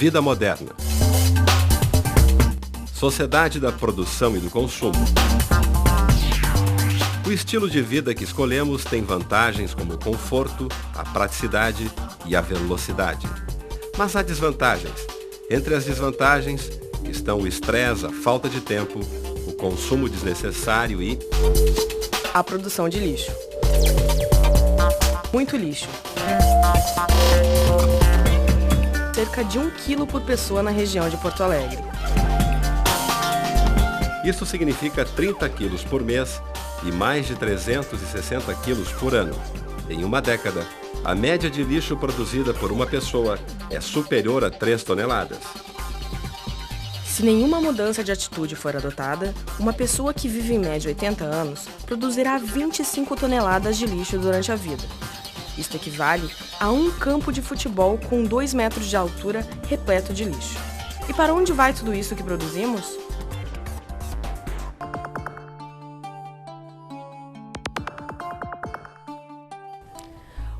Vida moderna. Sociedade da produção e do consumo. O estilo de vida que escolhemos tem vantagens como o conforto, a praticidade e a velocidade. Mas há desvantagens. Entre as desvantagens estão o estresse, a falta de tempo, o consumo desnecessário e a produção de lixo. Muito lixo. Cerca de 1 quilo por pessoa na região de Porto Alegre. Isso significa 30 quilos por mês e mais de 360 quilos por ano. Em uma década, a média de lixo produzida por uma pessoa é superior a 3 toneladas. Se nenhuma mudança de atitude for adotada, uma pessoa que vive em média 80 anos produzirá 25 toneladas de lixo durante a vida. Isto equivale a um campo de futebol com 2 metros de altura repleto de lixo. E para onde vai tudo isso que produzimos?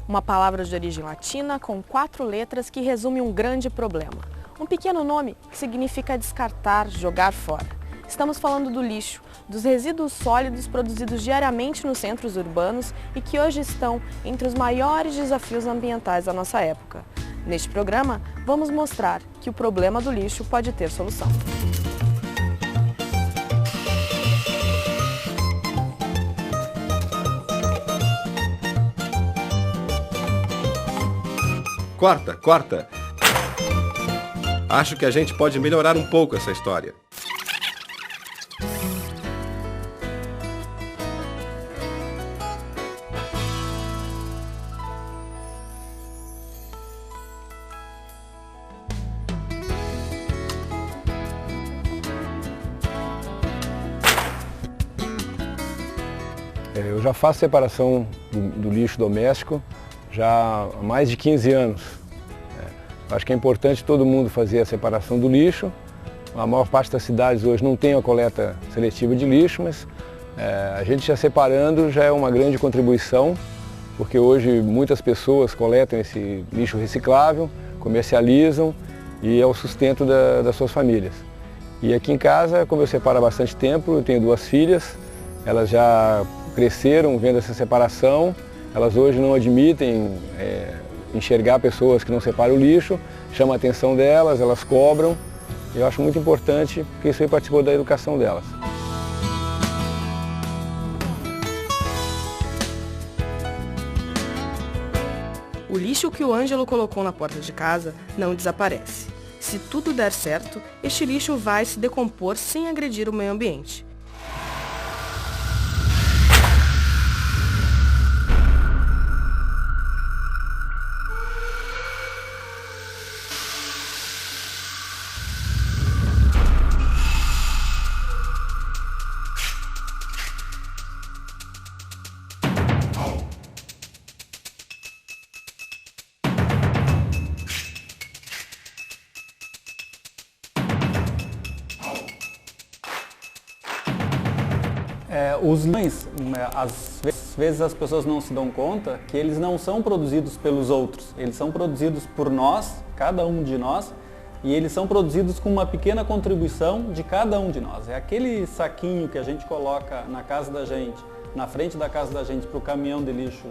Uma palavra de origem latina com 4 letras que resume um grande problema. Um pequeno nome que significa descartar, jogar fora. Estamos falando do lixo, dos resíduos sólidos produzidos diariamente nos centros urbanos e que hoje estão entre os maiores desafios ambientais da nossa época. Neste programa, vamos mostrar que o problema do lixo pode ter solução. Corta! Acho que a gente pode melhorar um pouco essa história. Eu já faço separação do lixo doméstico já há mais de 15 anos. Acho que é importante todo mundo fazer a separação do lixo. A maior parte das cidades hoje não tem a coleta seletiva de lixo, mas a gente já separando já é uma grande contribuição, porque hoje muitas pessoas coletam esse lixo reciclável, comercializam e é o sustento das suas famílias. E aqui em casa, como eu separo há bastante tempo, eu tenho 2 filhas, elas já cresceram vendo essa separação, elas hoje não admitem enxergar pessoas que não separam o lixo, chama a atenção delas, elas cobram. Eu acho muito importante porque isso aí participou da educação delas. O lixo que o Ângelo colocou na porta de casa não desaparece. Se tudo der certo, este lixo vai se decompor sem agredir o meio ambiente. Os lixos, às vezes as pessoas não se dão conta que eles não são produzidos pelos outros, eles são produzidos por nós, cada um de nós, e eles são produzidos com uma pequena contribuição de cada um de nós. É aquele saquinho que a gente coloca na casa da gente, na frente da casa da gente, para o caminhão de lixo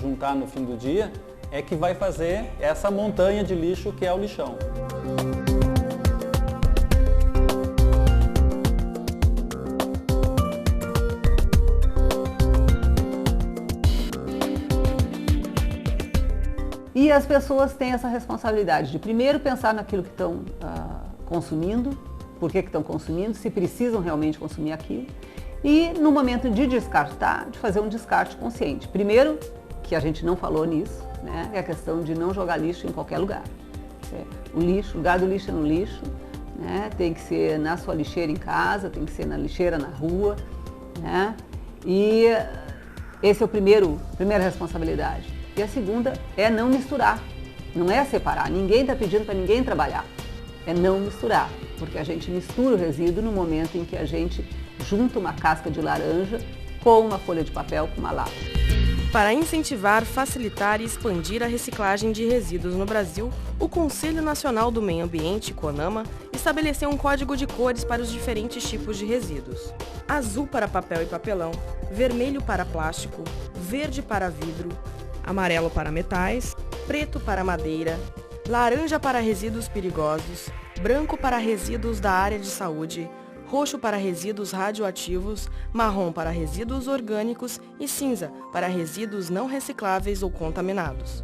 juntar no fim do dia, é que vai fazer essa montanha de lixo que é o lixão. E as pessoas têm essa responsabilidade de primeiro pensar naquilo que estão consumindo, por que estão consumindo, se precisam realmente consumir aquilo. E no momento de descartar, de fazer um descarte consciente. Primeiro, que a gente não falou nisso, né, é a questão de não jogar lixo em qualquer lugar. O lugar do lixo é no lixo, né, tem que ser na sua lixeira em casa, tem que ser na lixeira na rua, né, e esse é a primeira responsabilidade. E a segunda é não misturar, não é separar. Ninguém está pedindo para ninguém trabalhar, é não misturar, porque a gente mistura o resíduo no momento em que a gente junta uma casca de laranja com uma folha de papel com uma lata. Para incentivar, facilitar e expandir a reciclagem de resíduos no Brasil, o Conselho Nacional do Meio Ambiente, CONAMA, estabeleceu um código de cores para os diferentes tipos de resíduos. Azul para papel e papelão, vermelho para plástico, verde para vidro, amarelo para metais, preto para madeira, laranja para resíduos perigosos, branco para resíduos da área de saúde, roxo para resíduos radioativos, marrom para resíduos orgânicos e cinza para resíduos não recicláveis ou contaminados.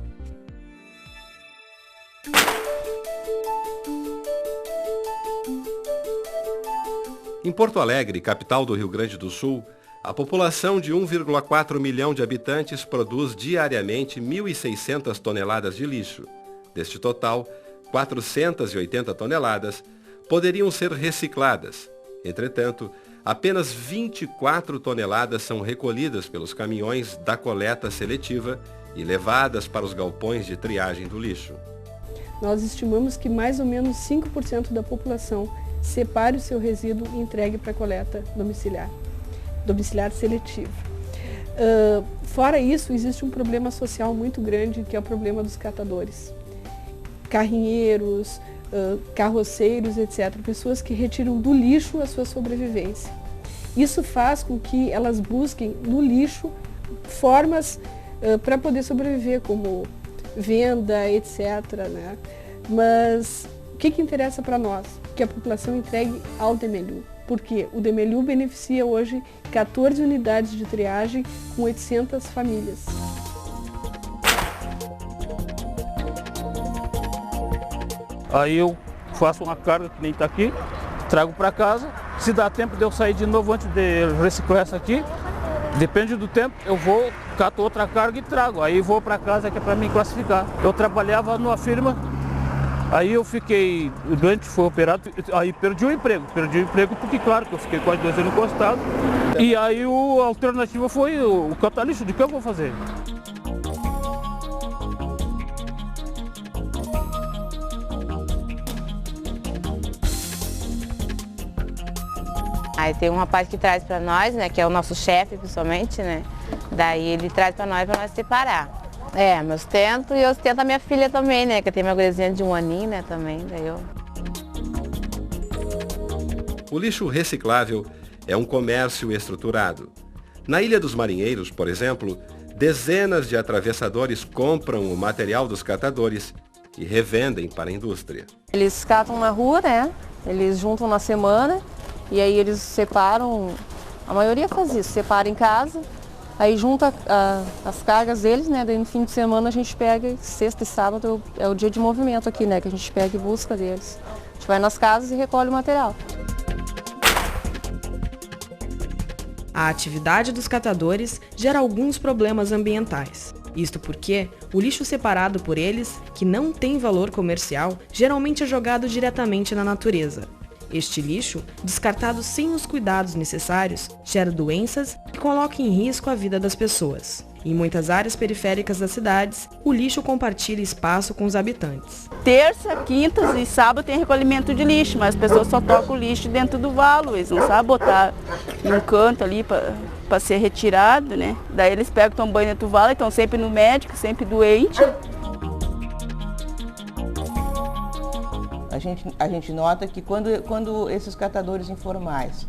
Em Porto Alegre, capital do Rio Grande do Sul, a população de 1,4 milhão de habitantes produz diariamente 1.600 toneladas de lixo. Deste total, 480 toneladas poderiam ser recicladas. Entretanto, apenas 24 toneladas são recolhidas pelos caminhões da coleta seletiva e levadas para os galpões de triagem do lixo. Nós estimamos que mais ou menos 5% da população separe o seu resíduo e entregue para a coleta domiciliar seletiva. Fora isso, existe um problema social muito grande, que é o problema dos catadores. Carrinheiros, carroceiros, etc. Pessoas que retiram do lixo a sua sobrevivência. Isso faz com que elas busquem no lixo formas para poder sobreviver, como venda, etc. Né? Mas o que interessa para nós? Que a população entregue ao DMLU. Porque o DMLU beneficia hoje 14 unidades de triagem com 800 famílias. Aí eu faço uma carga que nem está aqui, trago para casa. Se dá tempo de eu sair de novo antes de reciclar essa aqui, depende do tempo, eu vou, cato outra carga e trago. Aí vou para casa, que é para mim classificar. Eu trabalhava numa firma, aí eu fiquei, o doente foi operado, aí perdi o emprego. Perdi o emprego porque, claro, que eu fiquei quase 2 anos encostado. E aí a alternativa foi o catar lixo, de que eu vou fazer? Aí tem um rapaz que traz para nós, né, que é o nosso chefe, principalmente, né? Daí ele traz para nós separar. Eu ostento e eu ostento a minha filha também, né, que tem minha guriazinha de 1 aninho, né, também, daí eu... O lixo reciclável é um comércio estruturado. Na Ilha dos Marinheiros, por exemplo, dezenas de atravessadores compram o material dos catadores e revendem para a indústria. Eles catam na rua, né? Eles juntam na semana. E aí eles separam, a maioria faz isso, separa em casa, aí junta as cargas deles, né? Daí no fim de semana a gente pega, sexta e sábado é o dia de movimento aqui, né? Que a gente pega e busca deles. A gente vai nas casas e recolhe o material. A atividade dos catadores gera alguns problemas ambientais. Isto porque o lixo separado por eles, que não tem valor comercial, geralmente é jogado diretamente na natureza. Este lixo, descartado sem os cuidados necessários, gera doenças e coloca em risco a vida das pessoas. Em muitas áreas periféricas das cidades, o lixo compartilha espaço com os habitantes. Terça, quintas e sábado tem recolhimento de lixo, mas as pessoas só tocam o lixo dentro do valo, eles não sabem botar em um canto ali para ser retirado, né? Daí eles pegam, tomam banho dentro do valo e estão sempre no médico, sempre doente. A gente nota que quando esses catadores informais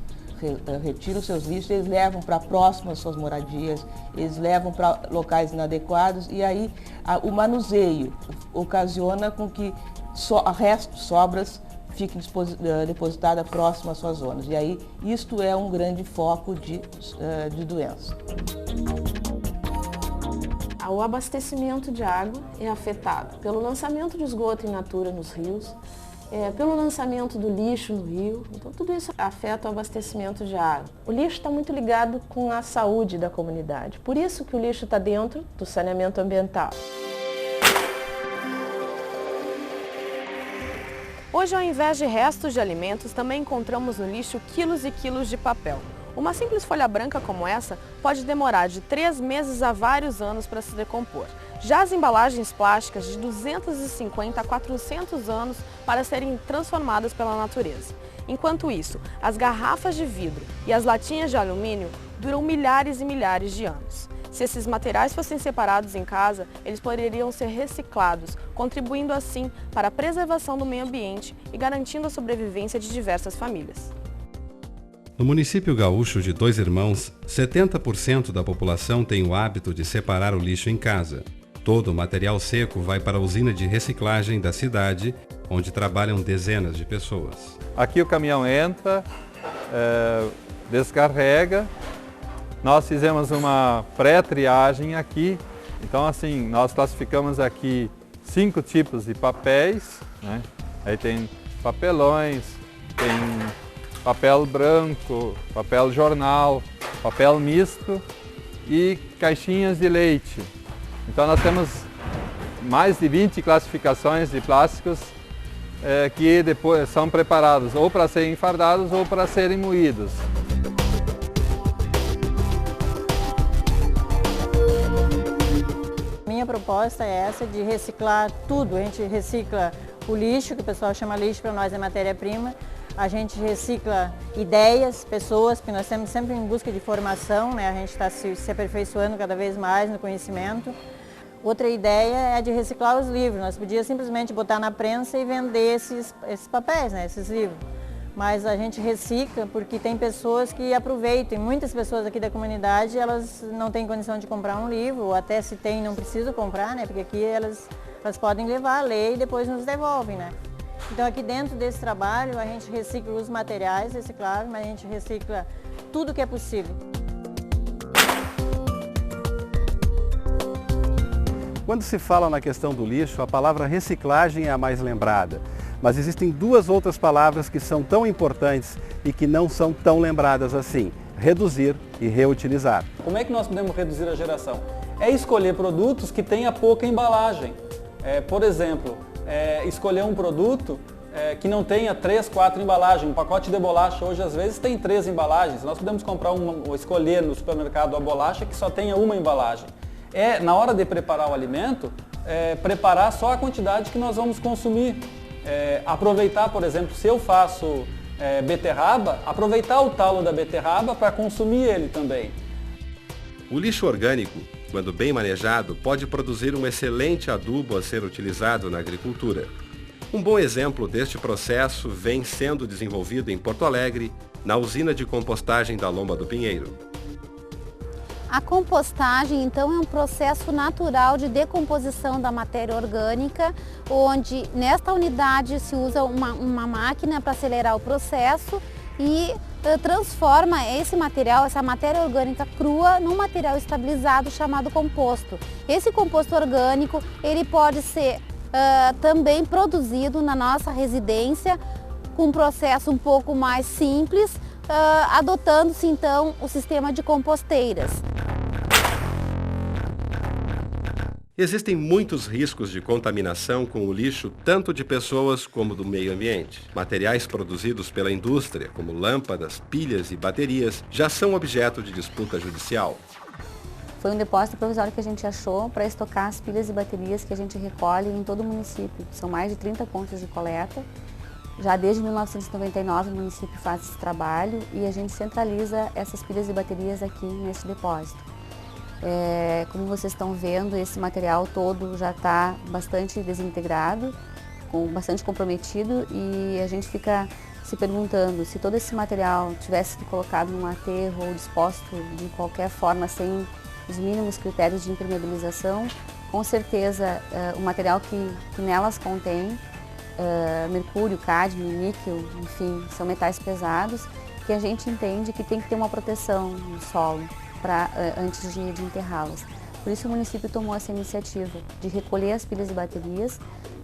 retiram seus lixos, eles levam para próximo às suas moradias, eles levam para locais inadequados e aí o manuseio ocasiona com que sobras fiquem depositadas próximo às suas zonas. E aí isto é um grande foco de doença. O abastecimento de água é afetado pelo lançamento de esgoto in natura nos rios, pelo lançamento do lixo no rio, então tudo isso afeta o abastecimento de água. O lixo está muito ligado com a saúde da comunidade, por isso que o lixo está dentro do saneamento ambiental. Hoje, ao invés de restos de alimentos, também encontramos no lixo quilos e quilos de papel. Uma simples folha branca como essa pode demorar de 3 meses a vários anos para se decompor. Já as embalagens plásticas de 250 a 400 anos para serem transformadas pela natureza. Enquanto isso, as garrafas de vidro e as latinhas de alumínio duram milhares e milhares de anos. Se esses materiais fossem separados em casa, eles poderiam ser reciclados, contribuindo assim para a preservação do meio ambiente e garantindo a sobrevivência de diversas famílias. No município gaúcho de Dois Irmãos, 70% da população tem o hábito de separar o lixo em casa. Todo o material seco vai para a usina de reciclagem da cidade, onde trabalham dezenas de pessoas. Aqui o caminhão entra, descarrega. Nós fizemos uma pré-triagem aqui. Então, assim, nós classificamos aqui 5 tipos de papéis, né? Aí tem papelões, tem papel branco, papel jornal, papel misto e caixinhas de leite. Então nós temos mais de 20 classificações de plásticos que depois são preparados ou para serem enfardados ou para serem moídos. Minha proposta é essa de reciclar tudo. A gente recicla o lixo, que o pessoal chama lixo, para nós é matéria-prima. A gente recicla ideias, pessoas, porque nós estamos sempre em busca de formação, né? A gente está se aperfeiçoando cada vez mais no conhecimento. Outra ideia é a de reciclar os livros. Nós podíamos simplesmente botar na prensa e vender esses papéis, né? Esses livros. Mas a gente recicla porque tem pessoas que aproveitam. Muitas pessoas aqui da comunidade, elas não têm condição de comprar um livro, ou até se tem, não precisam comprar, né? Porque aqui elas podem levar, ler e depois nos devolvem, né? Então aqui dentro desse trabalho a gente recicla os materiais recicláveis, mas a gente recicla tudo que é possível. Quando se fala na questão do lixo, a palavra reciclagem é a mais lembrada. Mas existem 2 outras palavras que são tão importantes e que não são tão lembradas assim: reduzir e reutilizar. Como é que nós podemos reduzir a geração? É escolher produtos que tenha pouca embalagem. Por exemplo, escolher um produto que não tenha 3, 4 embalagens. Um pacote de bolacha hoje às vezes tem 3 embalagens. Nós podemos comprar ou escolher no supermercado a bolacha que só tenha uma embalagem. Na hora de preparar o alimento, preparar só a quantidade que nós vamos consumir. Aproveitar, por exemplo, se eu faço beterraba, aproveitar o talo da beterraba para consumir ele também. O lixo orgânico, quando bem manejado, pode produzir um excelente adubo a ser utilizado na agricultura. Um bom exemplo deste processo vem sendo desenvolvido em Porto Alegre, na usina de compostagem da Lomba do Pinheiro. A compostagem, então, é um processo natural de decomposição da matéria orgânica, onde nesta unidade se usa uma máquina para acelerar o processo e transforma esse material, essa matéria orgânica crua, num material estabilizado chamado composto. Esse composto orgânico, ele pode ser também produzido na nossa residência com um processo um pouco mais simples, adotando-se então o sistema de composteiras. Existem muitos riscos de contaminação com o lixo, tanto de pessoas como do meio ambiente. Materiais produzidos pela indústria, como lâmpadas, pilhas e baterias, já são objeto de disputa judicial. Foi um depósito provisório que a gente achou para estocar as pilhas e baterias que a gente recolhe em todo o município. São mais de 30 pontos de coleta. Já desde 1999 o município faz esse trabalho e a gente centraliza essas pilhas e baterias aqui nesse depósito. Como vocês estão vendo, esse material todo já está bastante desintegrado, bastante comprometido, e a gente fica se perguntando se todo esse material tivesse sido colocado num aterro ou disposto de qualquer forma sem os mínimos critérios de impermeabilização, com certeza o material que nelas contém mercúrio, cádmio, níquel, enfim, são metais pesados que a gente entende que tem que ter uma proteção no solo antes de enterrá-las. Por isso o município tomou essa iniciativa de recolher as pilhas e baterias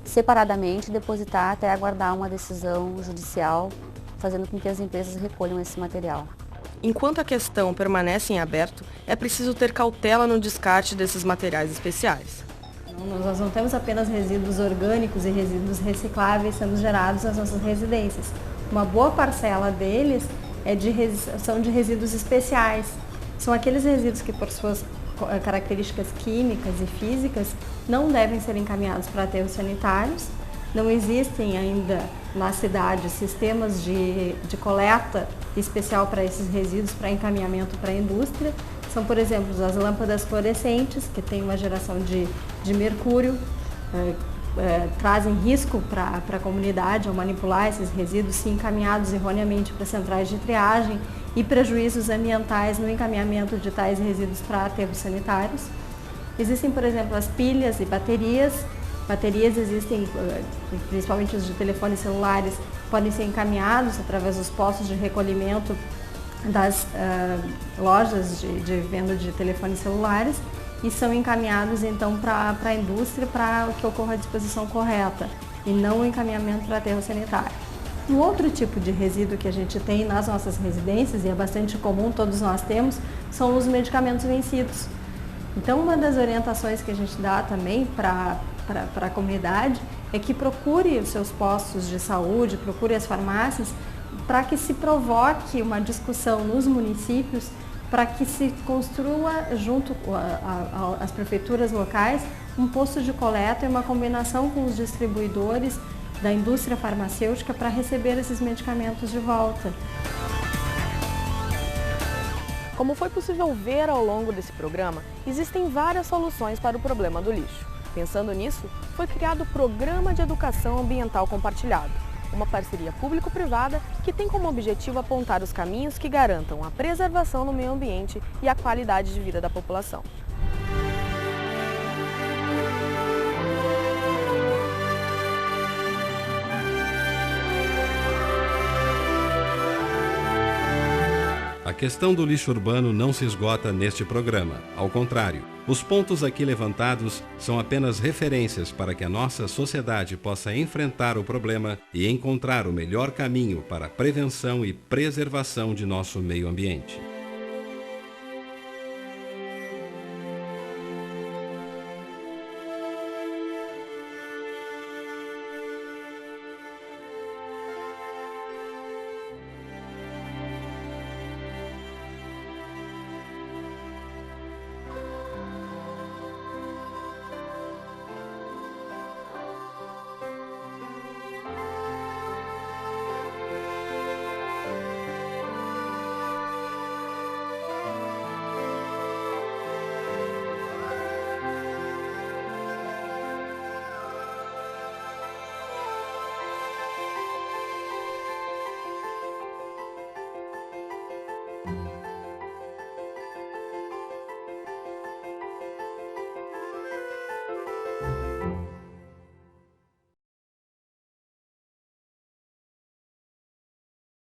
separadamente, depositar até aguardar uma decisão judicial, fazendo com que as empresas recolham esse material. Enquanto a questão permanece em aberto, é preciso ter cautela no descarte desses materiais especiais. Nós não temos apenas resíduos orgânicos e resíduos recicláveis sendo gerados nas nossas residências. Uma boa parcela deles são de resíduos especiais. São aqueles resíduos que, por suas características químicas e físicas, não devem ser encaminhados para aterros sanitários. Não existem ainda na cidade sistemas de coleta especial para esses resíduos, para encaminhamento para a indústria. são, por exemplo, as lâmpadas fluorescentes, que têm uma geração de mercúrio, trazem risco para a comunidade ao manipular esses resíduos, se encaminhados erroneamente para centrais de triagem, e prejuízos ambientais no encaminhamento de tais resíduos para aterros sanitários. Existem, por exemplo, as pilhas e baterias. Baterias existem, principalmente os de telefones celulares, podem ser encaminhados através dos postos de recolhimento das lojas de venda de telefones celulares e são encaminhados então para a indústria para que ocorra a disposição correta e não o encaminhamento para aterro sanitário. Um outro tipo de resíduo que a gente tem nas nossas residências, e é bastante comum, todos nós temos, são os medicamentos vencidos. Então, uma das orientações que a gente dá também para a comunidade é que procure os seus postos de saúde, procure as farmácias, para que se provoque uma discussão nos municípios, para que se construa junto às prefeituras locais um posto de coleta e uma combinação com os distribuidores da indústria farmacêutica para receber esses medicamentos de volta. Como foi possível ver ao longo desse programa, existem várias soluções para o problema do lixo. Pensando nisso, foi criado o Programa de Educação Ambiental Compartilhado, uma parceria público-privada que tem como objetivo apontar os caminhos que garantam a preservação do meio ambiente e a qualidade de vida da população. A questão do lixo urbano não se esgota neste programa. Ao contrário, os pontos aqui levantados são apenas referências para que a nossa sociedade possa enfrentar o problema e encontrar o melhor caminho para a prevenção e preservação de nosso meio ambiente.